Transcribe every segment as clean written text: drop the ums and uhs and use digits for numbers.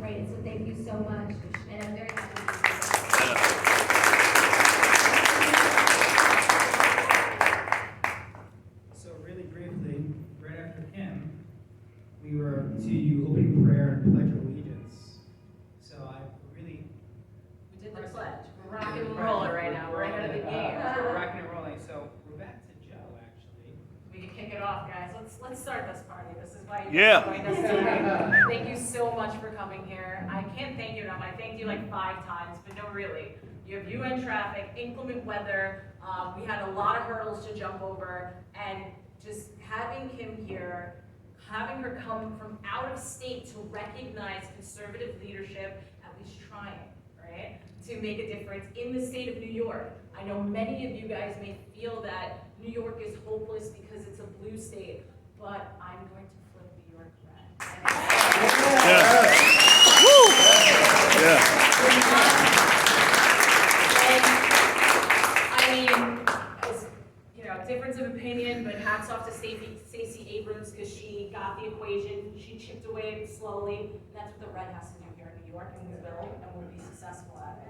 celebrate it. So thank you so much, and I'm very happy to be here. So really briefly, right after Kim, we were to opening prayer and pledge allegiance. So I really We did the pledge. We're rocking and rolling right now. We're ahead of the game. So we're rocking and rolling. So we're back to Joe, actually. We can kick it off, guys. Let's start this party. This is why you Yeah. joined us today. Thank you so much for coming here. I can't thank you enough. I thanked you like 5 times, but no, really. You have UN traffic, inclement weather. We had a lot of hurdles to jump over, and just having Kim here, having her come from out of state to recognize conservative leadership, at least trying, right, to make a difference in the state of New York. I know many of you guys may feel that New York is hopeless because it's a blue state, but I'm going to flip New York red. Yeah. Woo! Yeah. And, I mean, as, you know, difference of opinion, but hats off to Stacey Abrams because she got the equation. She chipped away slowly. And that's what the red has to do here in New York, and we will, and we'll be successful at it.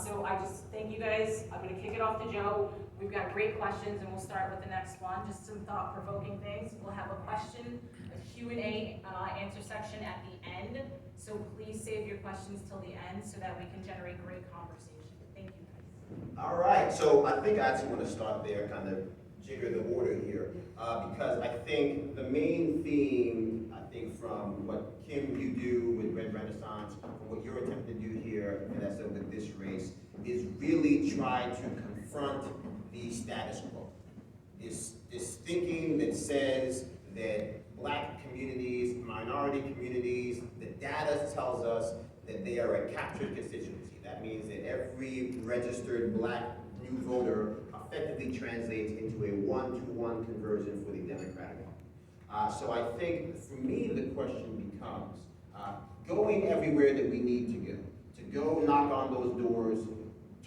So I just thank you guys. I'm going to kick it off to Joe. We've got great questions, and we'll start with the next one. Just some thought-provoking things. We'll have a question, a Q&A answer section at the end. So please save your questions till the end so that we can generate great conversation. Thank you, guys. All right, so I think I actually want to start there, kind of jigger the order here, because I think the main theme, I think from what Kim you do with Red Renaissance, from what you're attempting to do here, and that's with this race, is really try to confront the status quo. This thinking that says that Black communities, minority communities, the data tells us that they are a captured constituency. That means that every registered Black new voter effectively translates into a 1-to-1 conversion for the Democratic Party. So I think for me the question becomes, going everywhere that we need to go knock on those doors,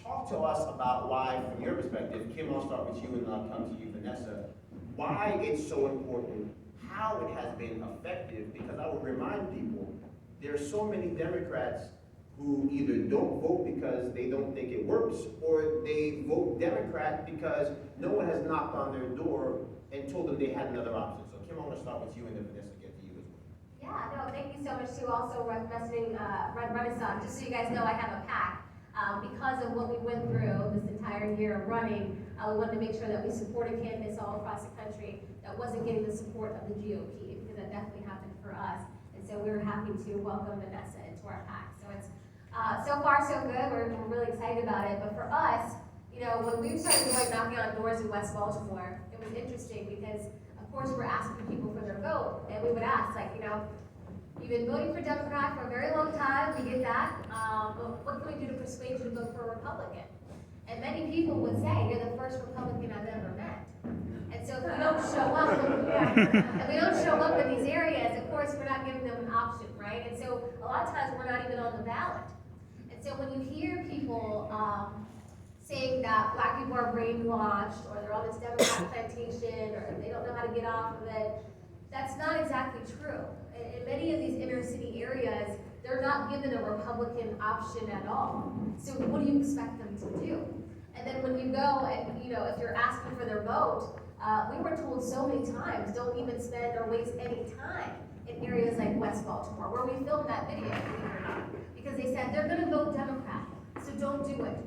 talk to us about why, from your perspective, Kim, I'll start with you and then I'll come to you, Vanessa, why it's so important, how it has been effective, because I would remind people, there are so many Democrats who either don't vote because they don't think it works, or they vote Democrat because no one has knocked on their door and told them they had another option. So Kim, I want to start with you and then Vanessa get to you as well. Yeah, no, thank you so much too. Also representing Red Renaissance. Just so you guys know, I have a pack. Because of what we went through this entire year of running, we wanted to make sure that we supported candidates all across the country that wasn't getting the support of the GOP, because that definitely happened for us. And so we were happy to welcome Vanessa into our pack. So it's so far so good. We're really excited about it. But for us, you know, when we started going knocking on doors in West Baltimore, it was interesting because, of course, we're asking people for their vote, and we would ask, like, you know, you've been voting for Democrat for a very long time, we get that, but what can we do to persuade you to vote for a Republican? And many people would say, you're the first Republican I've ever met. And so if we don't show up, if we don't show up in these areas, of course, we're not giving them an option, right? And so a lot of times, we're not even on the ballot. And so when you hear people saying that Black people are brainwashed, or they're on this Democrat plantation, or they don't know how to get off of it, that's not exactly true. In many of these inner city areas, they're not given a Republican option at all. So what do you expect them to do? And then when you go and, you know, if you're asking for their vote, we were told so many times, don't even spend or waste any time in areas like West Baltimore, where we filmed that video, believe it or not. Because they said, they're gonna vote Democrat, so don't do it.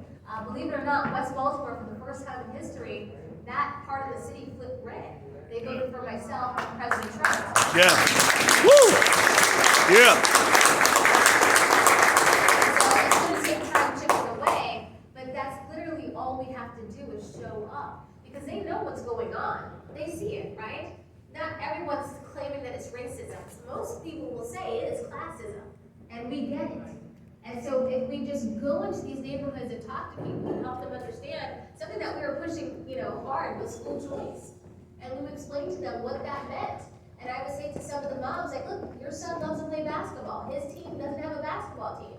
Believe it or not, West Baltimore, for the first time in history, that part of the city flipped red. They voted for myself and President Trump. Yeah. Woo! Yeah. So it's going to take time chipping away, but that's literally all we have to do is show up. Because they know what's going on. They see it, right? Not everyone's claiming that it's racism. Most people will say it is classism, and we get it. And so if we just go into these neighborhoods and talk to people and help them understand, something that we were pushing, you know, hard was school choice. And we would explain to them what that meant. And I would say to some of the moms, like, look, your son loves to play basketball. His team doesn't have a basketball team.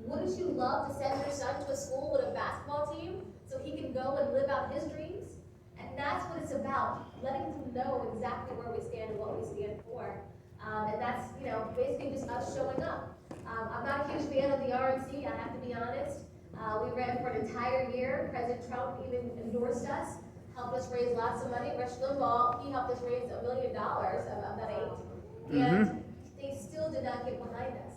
Wouldn't you love to send your son to a school with a basketball team so he can go and live out his dreams? And that's what it's about, letting them know exactly where we stand and what we stand for. And that's, you know, basically just us showing up. RNC, I have to be honest. We ran for an entire year. President Trump even endorsed us, helped us raise lots of money. Rush Limbaugh, he helped us raise $1 million, about 8. And they still did not get behind us.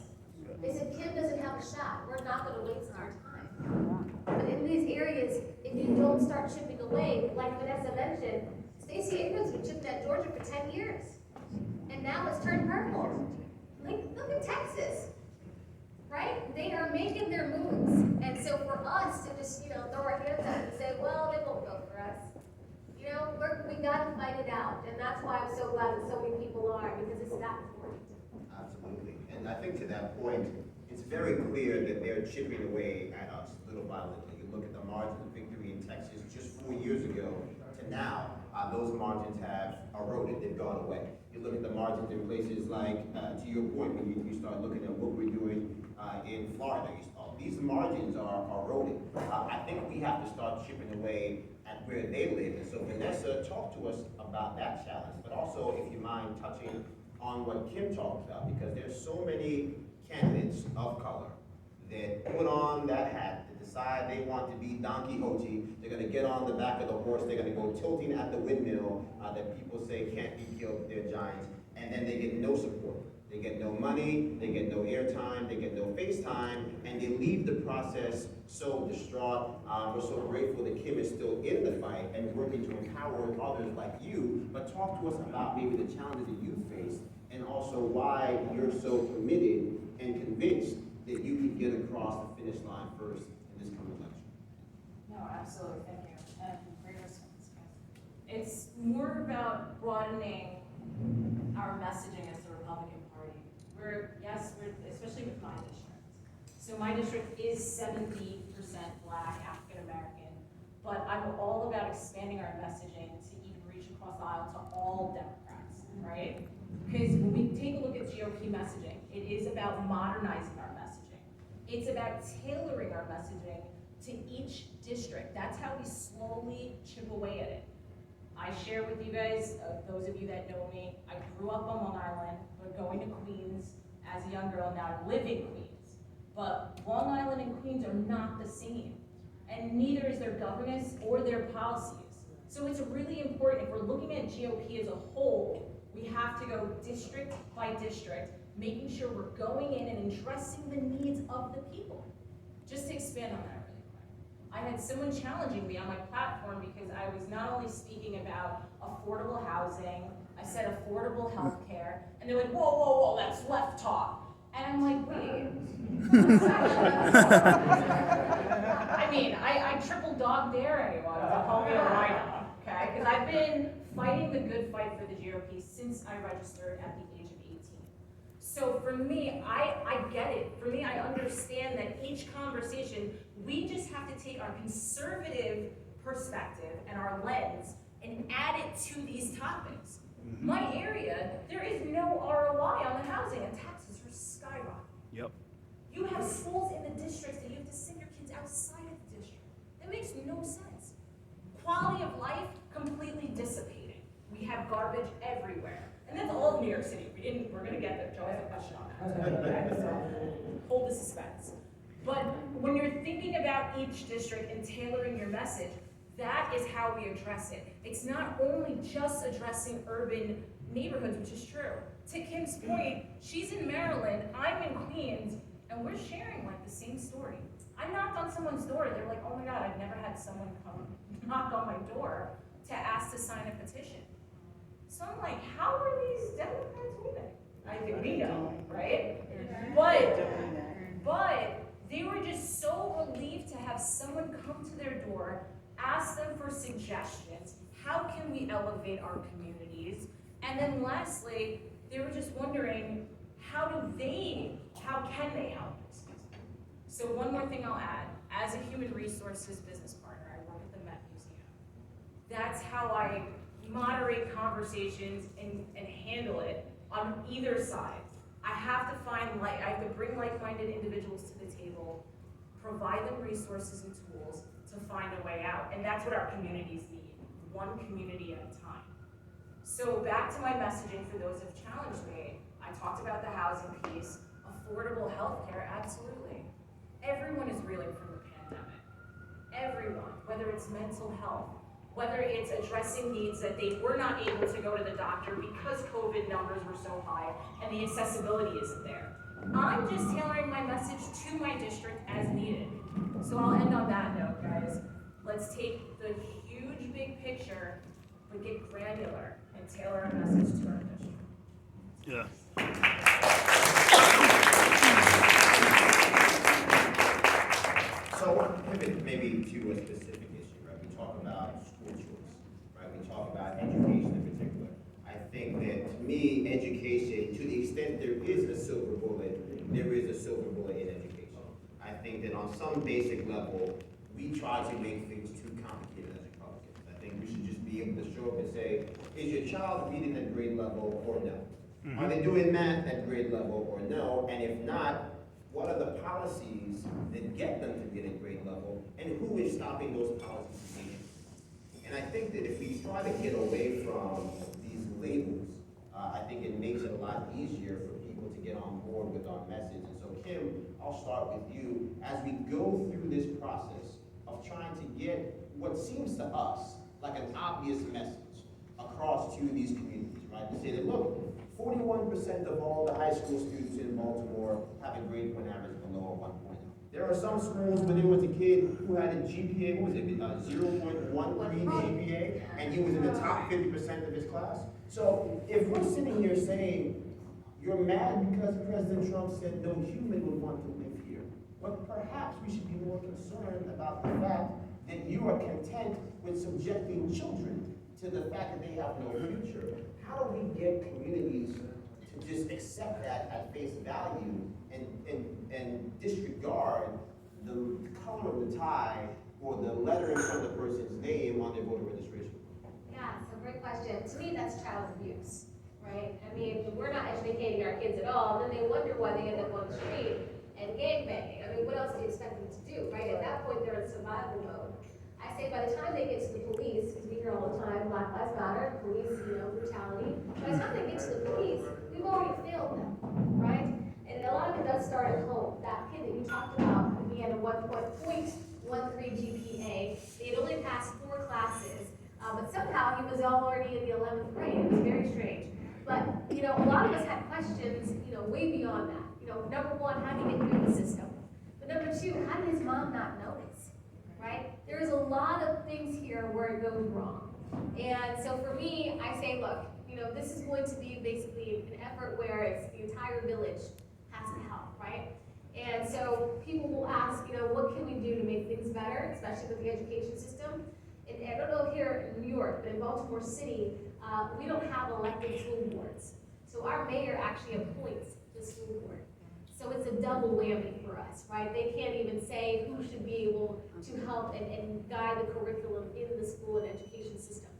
They said, Kim doesn't have a shot. We're not going to waste our time. But in these areas, if you don't start chipping away, like Vanessa mentioned, Stacey Abrams was chipping at Georgia for 10 years. And now it's turned purple. Like, look at Texas. Right? They are making their moves. And so for us to just, throw our hands up and say, well, they won't vote for us. We got to fight it out. And that's why I'm so glad that so many people are, because it's that important. Absolutely. And I think to that point, it's very clear that they're chipping away at us little by little. You look at the margin of victory in Texas just 4 years ago to now, those margins have eroded, they've gone away. You look at the margins in places like, to your point, when you start looking at what we're doing in Florida, these margins are eroding. I think we have to start chipping away at where they live. And so Vanessa, talk to us about that challenge, but also, if you mind, touching on what Kim talked about, because there's so many candidates of color that put on that hat, that decide they want to be Don Quixote, they're going to get on the back of the horse, they're going to go tilting at the windmill that people say can't be killed, they're giants, and then they get no support. They get no money, they get no airtime, they get no face time, and they leave the process so distraught. We're so grateful that Kim is still in the fight and working to empower others like you, but talk to us about maybe the challenges that you face and also why you're so committed and convinced that you can get across the finish line first in this coming election. No, absolutely, thank you. And great response, guys. It's more about broadening our messaging as the Republican Party. We're especially with my district. So my district is 70% Black, African American, but I'm all about expanding our messaging to even reach across the aisle to all Democrats, right? Because when we take a look at GOP messaging, it is about modernizing our messaging. It's about tailoring our messaging to each district. That's how we slowly chip away at it. I share with you guys, those of you that know me, I grew up on Long Island, but going to Queens as a young girl, now I live in Queens. But Long Island and Queens are not the same, and neither is their governance or their policies. So it's really important, if we're looking at GOP as a whole, we have to go district by district, making sure we're going in and addressing the needs of the people. Just to expand on that really quick. I had someone challenging me on my platform because I was not only speaking about affordable housing, I said affordable health care, and they're like, whoa, whoa, whoa, that's left talk. And I'm like, wait. I mean, I triple dog dare anyone to call me a rhino, okay? Because I've been fighting the good fight for the GOP since I registered at the age of 18. So for me, I get it. For me, I understand that each conversation, we just have to take our conservative perspective and our lens and add it to these topics. My area, there is no ROI on the housing, and taxes are skyrocketing. Yep. You have schools in the districts that you have to send your kids outside of the district. That makes no sense. Quality of life completely dissipating. We have garbage everywhere. And that's all of New York City. We're gonna get there. Joe has a question on that. Okay, so hold the suspense. But when you're thinking about each district and tailoring your message, that is how we address it. It's not only just addressing urban neighborhoods, which is true. To Kim's point, she's in Maryland, I'm in Queens, and we're sharing like the same story. I knocked on someone's door, they're like, oh my God, I've never had someone come knock on my door to ask to sign a petition. So I'm like, how are these Democrats winning? I think we know, right? But they were just so relieved to have someone come to their door, ask them for suggestions. How can we elevate our communities? And then lastly, they were just wondering, how can they help us? So one more thing I'll add. As a human resources business partner, I work at the Met Museum. That's how I moderate conversations and handle it on either side. I have to bring like-minded individuals to the table, provide them resources and tools to find a way out. And that's what our communities need, one community at a time. So back to my messaging for those who've challenged me, I talked about the housing piece, affordable health care, absolutely. everyone is reeling from the pandemic. Everyone, whether it's mental health, whether it's addressing needs that they were not able to go to the doctor because COVID numbers were so high and the accessibility isn't there. I'm just tailoring my message to my district as needed. So I'll end on that note, guys. Let's take the huge big picture, but get granular and tailor our message to our district. Yeah. So I want to pivot maybe to a specific issue, right? We talk about school choice, right? We talk about education in particular. I think that to me, education, to the extent there is a silver bullet, there is a silver bullet in education. I think that on some basic level, we try to make things too complicated as Republicans. I think we should just be able to show up and say, is your child reading at grade level or no? Are they doing math at grade level or no? And if not, what are the policies that get them to get at grade level, and who is stopping those policies from being? And I think that if we try to get away from these labels, I think it makes it a lot easier for people to get on board with our message. And so Kim, I'll start with you. As we go through this process of trying to get what seems to us like an obvious message across to these communities, right? To say that, look, 41% of all the high school students in Baltimore have a grade point average below a 1.0. There are some schools where there was a kid who had a GPA, what was it, 0.13 GPA, and he was in the top 50% of his class. So if we're sitting here saying, you're mad because President Trump said no human would want to live here, but perhaps we should be more concerned about the fact that you are content with subjecting children to the fact that they have no future. How do we get communities to just accept that at face value and disregard the color of the tie or the letter in front of the person's name on their voter registration? Yeah, so great question. To me, that's child abuse, right? I mean, if we're not educating our kids at all, then they wonder why they end up on the street and gangbanging. I mean, what else do you expect them to do, right? At that point, they're in survival mode. I say by the time they get to the police, because we hear all the time, Black Lives Matter, police, brutality. By the time they get to the police, we've already failed them, right? And a lot of it does start at home. That kid that you talked about, he had a 1.13 GPA. They had only passed 4 classes, but somehow he was already in the 11th grade. It was very strange. But, a lot of us had questions, way beyond that. Number one, how did he get through the system? But number two, how did his mom not notice, right? There's a lot of things here where it goes wrong. And so for me, I say, look, this is going to be basically an effort where it's the entire village has to help, right? And so people will ask, what can we do to make things better, especially with the education system? And I don't know here in New York, but in Baltimore City, we don't have elected school boards. So our mayor actually appoints the school board. So it's a double whammy for us, right? They can't even say who should be able to help and guide the curriculum in the school and education system.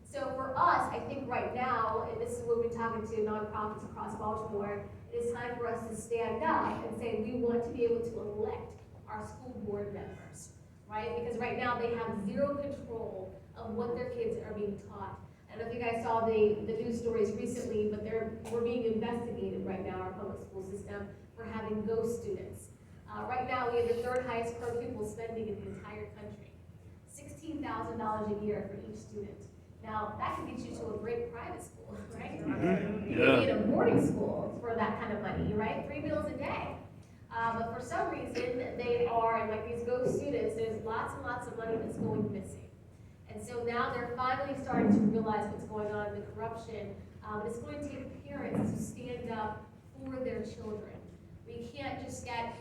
So for us, I think right now, and this is what we're talking to nonprofits across Baltimore, it is time for us to stand up and say we want to be able to elect our school board members, right? Because right now they have zero control of what their kids are being taught. I don't know if you guys saw the news stories recently, but we're being investigated right now, our public school system, for having ghost students. Right now, we have the 3rd highest per pupil spending in the entire country. $16,000 a year for each student. Now, that can get you to a great private school, right? You can be in a boarding school for that kind of money, right? 3 meals a day. But for some reason, they are, and like these ghost students, there's lots and lots of money that's going missing. And so now they're finally starting to realize what's going on in the corruption. But it's going to take parents to stand up for their children. We can't just get,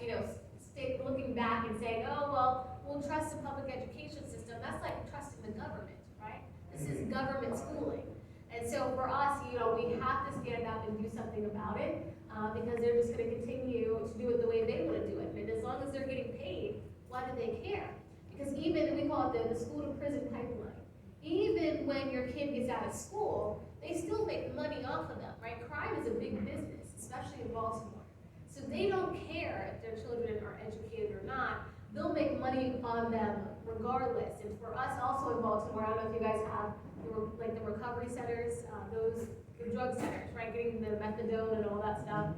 stay looking back and saying, oh, well, we'll trust the public education system. That's like trusting the government, right? This is government schooling. And so for us, we have to stand up and do something about it because they're just going to continue to do it the way they want to do it. And as long as they're getting paid, why do they care? Because even, we call it the school to prison pipeline. Even when your kid gets out of school, they still make money off of them, right? Crime is a big business, especially in Baltimore. So they don't care if their children are educated or not. They'll make money on them regardless. And for us also in Baltimore, I don't know if you guys have the recovery centers, the drug centers, right? Getting the methadone and all that stuff.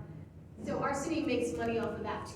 So our city makes money off of that too.